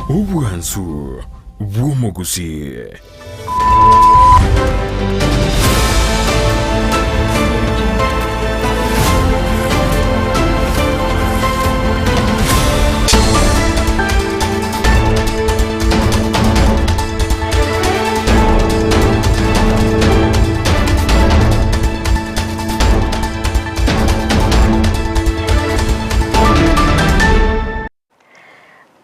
Ubwansu bw'Gusii.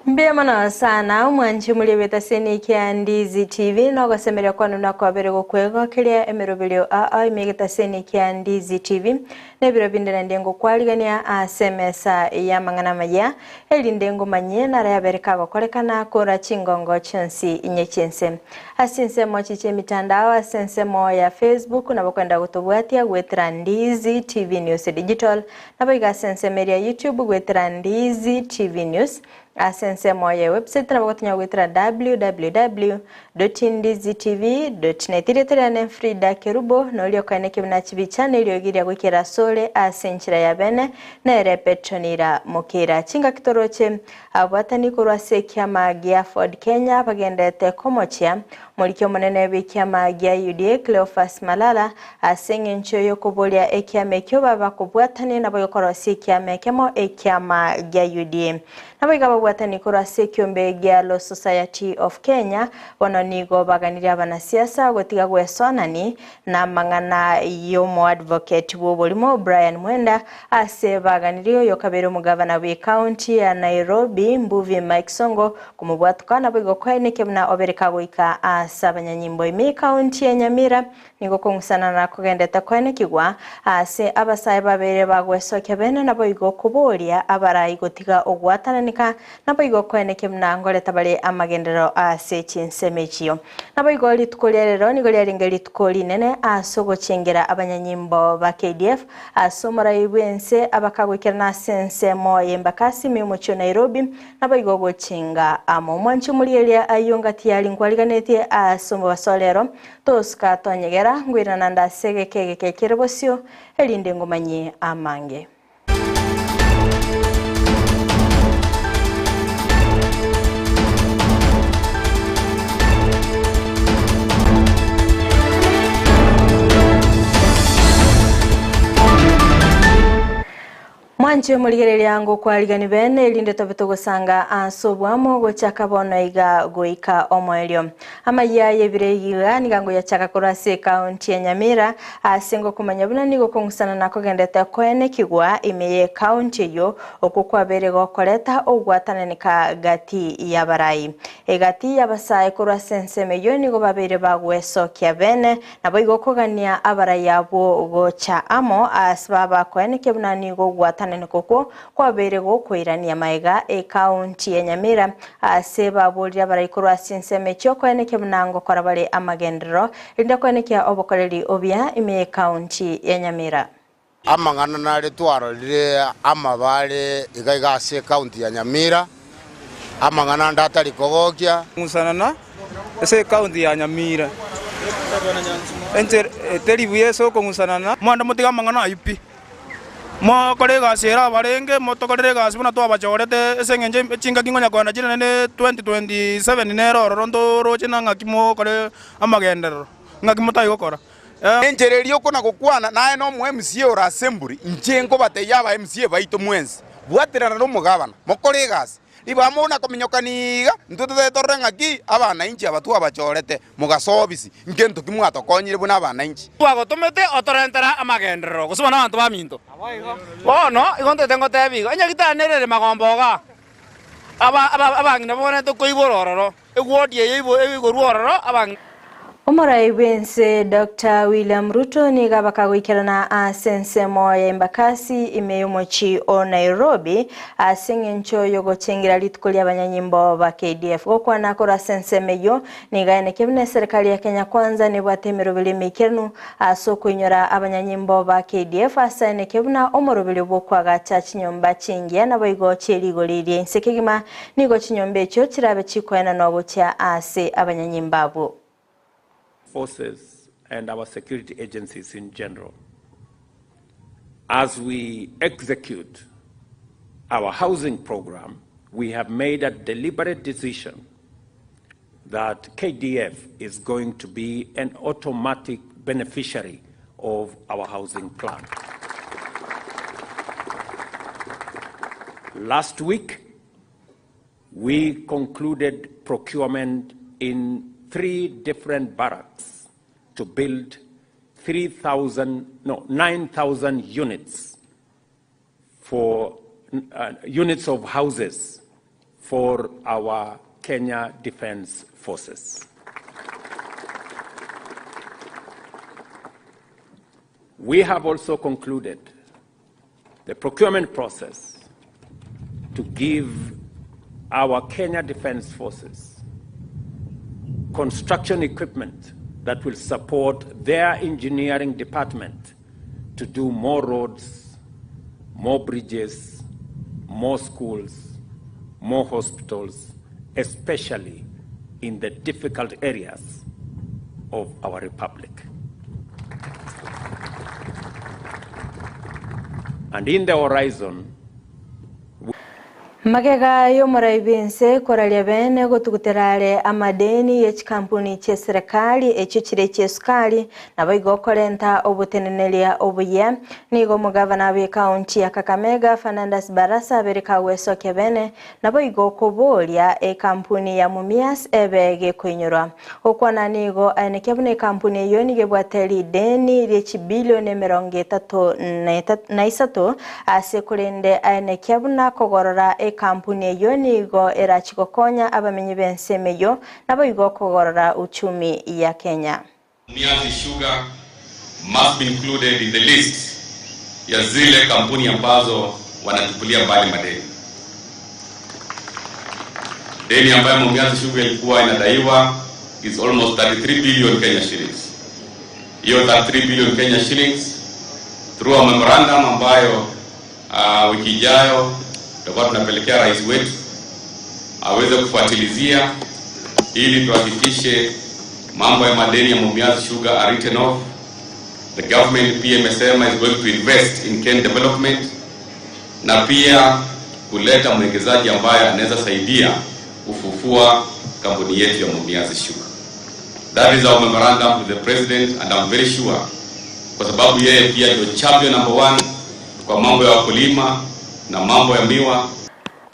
Mbiyamana sana mwanchi mulibeta Kisii and Ndizi TV nogo semeria kwanu nakwabere gokwego kiria emerobilio imegeta Kisii and Ndizi TV nebiro bindana ndengo kwaligania asemesa ya Amayia elindengo manye nara yabereka gokorekana kora chingongo Chinsi Chinsa asinse mochiche mitandao asense mo ya Facebook nabokwenda gutubwatia gwetera Ndizi TV News Digital naboiga sense meria YouTube gwetera Ndizi TV News asense moya website na bakotanya gwitira www.ndizitv.net ireterane Fridah Kerubo no lyo kaneke binachibi channel yo giria gwikira sole asenchira ya bene na repetonira mukira chinga kitoroche abwatani kurwa sekiama gia Ford Kenya bagendete komochia mulikyo munene bikiama gia UDA Cleophas Malala asengencho yo kubolia ekiame kyo baba kubwatani na boyokoro sekiama kemo ekiama gia UDA nabiga babwatani kurwa sekiombe gia Law Society of Kenya wananigo baganira abanasiasa gotiga gwesonani na mangana yomo advocate wobolimo Brian Mwenda ase baganiriyo yokabero mugavana we county ya Nairobi Mbuvi Mike Songo kumubwatukana bigo kwaineke mna obereka goika asabanyanyimbo imi county ya Nyamira nigo kongusana na kugendeta kwainekigwa ase abasaye babere bagwesoke bene nabo igo kuboria abarayi gotiga ogwatananika nabo igo kwaineke mna ngoleta bale amagendero ase chinsemechiyo nabo igo litukolero nigo lyalingeli tukoli nene asogo chengera abanyanyimbo ba KDF asomora ibwense abakagwikira na sense mo yembakasi mimucho Nairobi nabo igo gochinga amo mwanchi mulielia ayonga tiali ngwaliganete asomo basolero toska tonyegera ngwira nanda sege kege Kerubo elinde ngomanye amange Mwanche muligerere yango kwaligani bene elinde tobeto gosanga ansobwamo gochaka bono iga goika omoelio Amayia yebireyiga nigango yachaka korase county ya Nyamira asengo kumanya buna nigo kongusana nako gendeta kwene kigwa imeye county yo okukwabere gokoleta ogwatanenika gati ya barayi egati yabasaye korase nsemeyo nigo babere bagweso kya bene nabo igo kogania abarayi abo gocha amo asbaba kwene kibuna nigo gwatane nikoko kwabere gokwirania maiga county ya Nyamira aseba bolya barayikorwa sinseme cyo kweneke mnango korabale amagendero linda kweneke obokoreri obya ime county ya Nyamira amangana nale twarorire amabale igaiga ase county ya Nyamira amangana ndatari kogokya musanana ase county ya Nyamira enter teribuye so kumusanana mwanda mutiga amangana ipi mo kolega sera barenge moto kolega sibuna to abachorete esengenje chinga kingonya kwana jina ne 2027 nero rondo roche nanga kimo kore amagendero ngakimota yokora enjererio kona gukwana nae no mu MCA ora assembly njengo bate yaba MCA baito mwenzi bwaterana no mugabana mo kolega ibamona kominyokaniga ntutu torrenga ki abana inchi abatu abachorete mugasobisi ngento kimwato konyire buna abana inchi twagotomete otorentera amagendero gusubana abantu baminto bono igonte tengo tebigo enya gitanerere magomboga abangina bone to koiborororo egwodie yiborororo abang Omorai wense Dr. William Ruto ni gabaka wikirana asense moya embakasi imeyomochi o Nairobi asengencho yogo chengira litukuli abanyanyimbo ba KDF gokwana kora sense meyo ni gaene kebne serikali ya Kenya kwanza ni bwatemero bile mikirnu asoko inyora abanyanyimbo ba KDF asane kebna omorobile bokwaga chachinyomba chingia na boigo cheligo lili nsekegima nigo chinyombe cyo kirabe chikwena nobo cha ase abanyanyimbabo forces and our security agencies in general as we execute our housing program we have made a deliberate decision that KDF is going to be an automatic beneficiary of our housing plan. Last week, we concluded procurement in 3 different barracks to build 9,000 units for units of houses for our Kenya Defence Forces. We have also concluded the procurement process to give our Kenya Defence Forces construction equipment that will support their engineering department to do more roads, more bridges, more schools, more hospitals, especially in the difficult areas of our republic. And in the horizon, magega yo muraibense koralia bene gotuguterare amadeni y'ekikampuni kye serikali ekyo kire kyesukali nabo igokorenta obutenenelia obuye nigo mugavana wa county ya Kakamega Fernandes Barasa bereka weso kebene nabo igokobolia ekampuni ya Mumias ebege kwinyurwa okwana nigo anekebune kampuni yo nigebwateli deni ly'ekibilioni 33 asekurende anekebuna kogorora kampuni yo nigo erachikokonya abamenyi bensemeyo nabo igokogorora uchumi ya Kenya. Mumias Sugar must be included in the list ya zile kampuni ambazo wanatupulia mbali madeni. Deni ambayo Mumias Sugar ilikuwa inadaiwa is almost 33 billion Kenya shillings. Hiyo 33 billion Kenya shillings through a memorandum ambayo wiki ijayo tutakuwa tunapelekea rais wetu aweze kufuatilizia ili tuhakikishe mambo ya madeni ya Mumias Sugar are written off. The government pia imesema is going to invest in Ken development na pia kuleta mwekezaji ambaye anaweza saidia kufufua kampuni yetu ya Mumias Sugar. That is our memorandum with the president and I'm very sure kwa sababu yeye pia ndio champion number 1 kwa mambo ya wakulima na mambo ya miwa.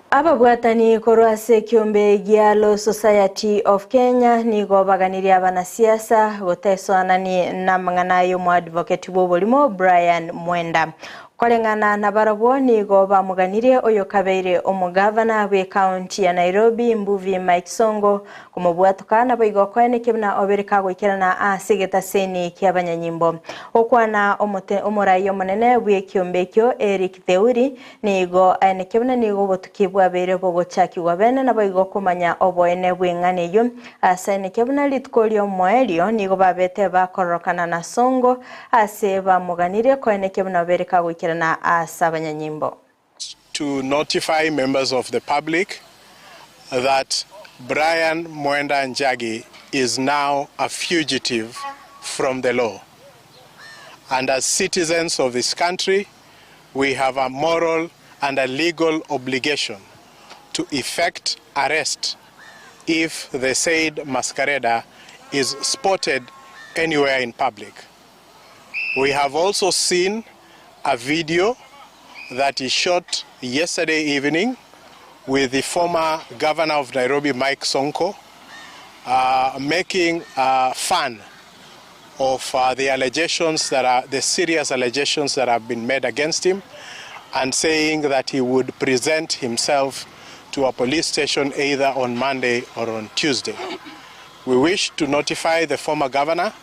Ababwatani korwase kiombe gialo Society of Kenya nigo baganiria abanasiasa goteswanani na manganayo mu advocate bobolimo Brian Mwenda kolengana na barabo nigo bamuganirie oyo kabeire omugavana we county ya Nairobi Mbuvi Mike Songo kumubwatukana boigo kwene kibna obereka gwikirana asigeta seni kyabanyanyimbo okwana omurayo monene we kiombekyo Eric Theuri nigo ane kibna nigo botukibwa bere bogochaki wabene na boigo kumanya oboene bwengane yo asane kibna litkolyo moelio nigo babete bakorokana na Songo ase bamuganirie kwene kibna obereka gwikirana to notify members of the public that Brian Mwenda Njagi is now a fugitive from the law. And as citizens of this country, we have a moral and a legal obligation to effect arrest if the said masquerader is spotted anywhere in public. We have also seen a video that he shot yesterday evening with the former governor of Nairobi, Mike Sonko, making fun of the allegations that are the serious allegations that have been made against him, and saying that he would present himself to a police station either on Monday or on Tuesday. We wish to notify the former governor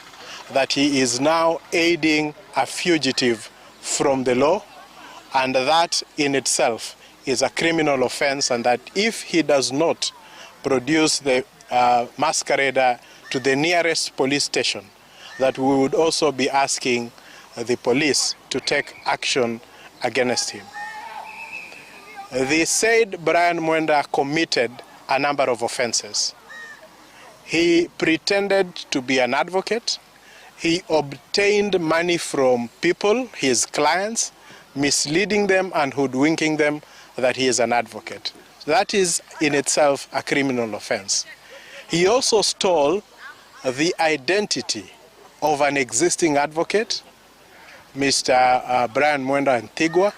that he is now aiding a fugitive from the law, and that in itself is a criminal offense, and that if he does not produce the masquerader to the nearest police station, that we would also be asking the police to take action against him. The said Brian Mwenda committed a number of offenses. He pretended to be an advocate. He obtained money from people, his clients, misleading them and hoodwinking them that he is an advocate. That is in itself a criminal offense. He also stole the identity of an existing advocate, Mr. Brian Mwenda Ntigwa,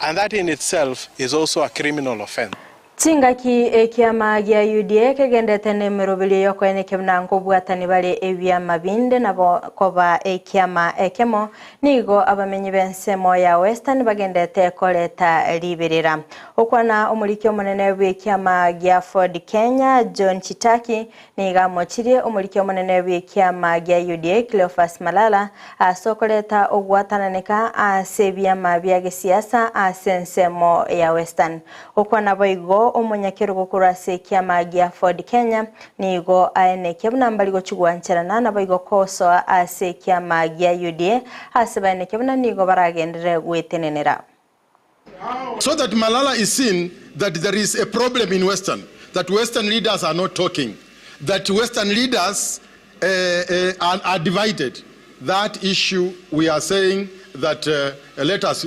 and that in itself is also a criminal offense. Chingaki ekiama gya UDA kegendete nemirubili yoko enekemna nkubwatani bali ebyama binde nabo koba ekiama ekemo nigo abamenyi bensemo ya Western bagendete koleta liberera okwana omuliki omunene w'ekiama gya Ford Kenya John Chitaki niga mochirie omuliki omunene w'ekiama gya UDA Cleophas Malala asokoleta ogwatananeka asebyama bya gisiasa asensemo ya Western okwana boigo omunyakerugo kurase kiama gya Ford Kenya nigo aeneke bunambaligo chugwancherana naboigo koso ase kiama gya UDA asebaneke buna nigo baragendere gwetenenera. So that Malala is seen that there is a problem in Western, that Western leaders are not talking, that Western leaders are divided. That issue we are saying that let us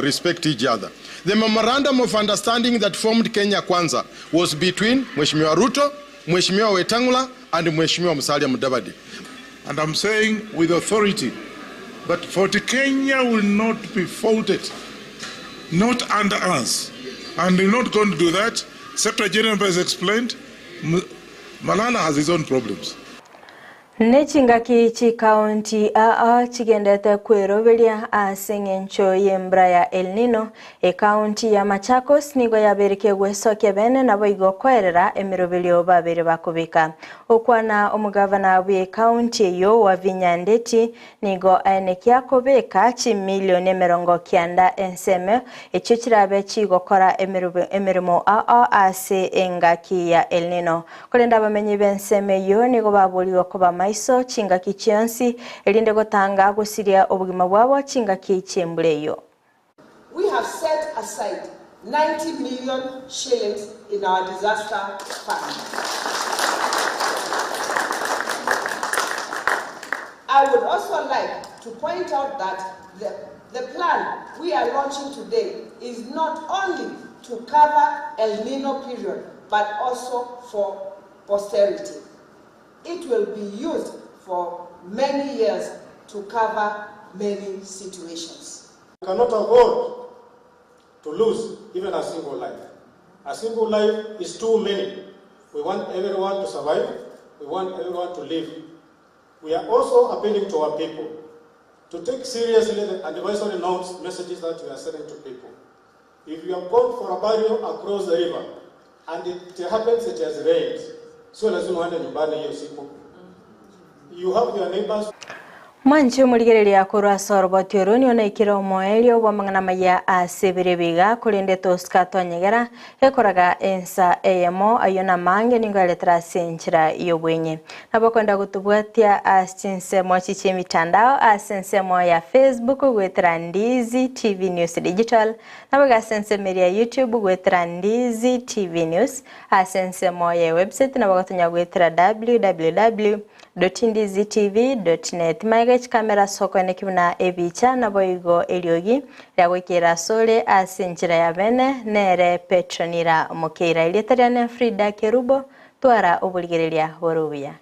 respect each other. The memorandum of understanding that formed Kenya Kwanza was between Mheshimiwa Ruto, Mheshimiwa Wetangula, and Mheshimiwa Musalia Mudavadi. And I'm saying with authority that Fort Kenya will not be faulted, not under us. And we're not going to do that. Secretary General has explained, Malala has his own problems. Nechingaki chi county chigendete kwerobelia asengencho yembra ya El Nino county ya Machakos nigo yabereke gwesoke bene nabo igokwerera emirobelio babere bakubika okwana omugavana we county yo wa Vinyandeti nigo anekia kobeka chi milioni 90 enseme echo kirabe chigokora emirimo ase engaki ya El Nino kolenda bamenyi benseme yo nigo babulio koba maiso chingaki chionsi elinde gotanga gusiria obugima bwabo chingaki chembuleyo. We have set aside 90 million shillings in our disaster fund. I would also like to point out that the plan we are launching today is not only to cover El Nino period, but also for posterity. It will be used for many years to cover many situations. We cannot afford to lose even a single life. A single life is too many. We want everyone to survive. We want everyone to live. We are also appealing to our people to take seriously the advisory notes, messages that we are sending to people. If you have gone for a burial across the river and it happens it has rained, so you have your neighbors. Mancho muligereria kurwa sorobotiro ni ona ikiro moelio wa mangana maya aseberebiga kulinde toskato nyegera ekoraga ensa emo ayona mange ningaletra senchira yobwenye nabakonda gutubwatia asinse mochiche mitandao asense mo ya Facebook gwetra Ndizi TV News Digital nabaga sense media YouTube gwetra Ndizi TV News asense mo ya website nabagatonya gwetra www.ndizitv.net Magech kamera soko enekibuna ebicha naboigo eliogi yagwekera sole asinchira ya bene nere petronira mukeira ilietariane Fridah Kerubo twara obuligerelia boruya.